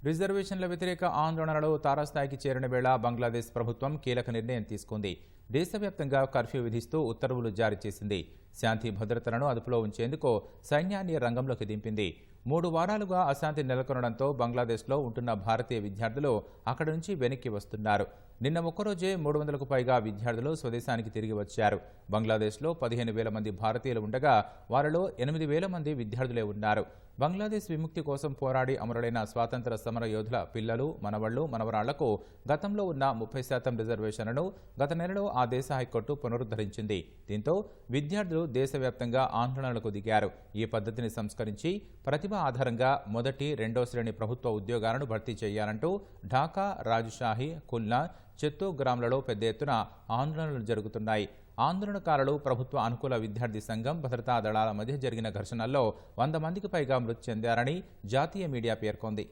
రిజర్వేషన్ల వ్యతిరేక ఆందోళనలు తారాస్థాయికి చేరిన వేళ బంగ్లాదేశ్ ప్రభుత్వం కీలక నిర్ణయం తీసుకుంది. దేశవ్యాప్తంగా కర్ఫ్యూ విధిస్తూ ఉత్తర్వులు జారీ చేసింది. శాంతి భద్రతలను అదుపులో ఉంచేందుకు సైన్యాన్ని రంగంలోకి దింపింది. 3 వారాలుగా అశాంతి నెలకొనడంతో బంగ్లాదేశ్లో ఉంటున్న భారతీయ విద్యార్థులు అక్కడి నుంచి వెనక్కి వస్తున్నారు. నిన్న ఒక్కరోజే 300కు పైగా విద్యార్థులు స్వదేశానికి తిరిగి వచ్చారు. బంగ్లాదేశ్లో 15,000 మంది భారతీయులు ఉండగా వారిలో 8,000 మంది విద్యార్థులే ఉన్నారు. బంగ్లాదేశ్ విముక్తి కోసం పోరాడి అమరులైన స్వాతంత్ర సమర యోధుల పిల్లలు, మనవళ్లు, మనవరాళ్లకు గతంలో ఉన్న 30% రిజర్వేషన్లను గత నెలలో ఆ దేశ హైకోర్టు పునరుద్ధరించింది. దీంతో విద్యార్థులు దేశవ్యాప్తంగా ఆందోళనలకు దిగారు. ఈ పద్ధతిని సంస్కరించి ప్రతిభ ఆధారంగా మొదటి, రెండో శ్రేణి ప్రభుత్వ ఉద్యోగాలను భర్తీ చేయాలంటూ ఢాకా, రాజ్షాహి, ఖుల్నా, చిత్తోగ్రామ్లలో పెద్ద ఎత్తున ఆందోళనలు జరుగుతున్నాయి. ఆందోళనకారులు ప్రభుత్వ అనుకూల విద్యార్థి సంఘం, భద్రతా దళాల మధ్య జరిగిన ఘర్షణల్లో 100 మందికి పైగా మృతి చెందారని జాతీయ మీడియా పేర్కొంది.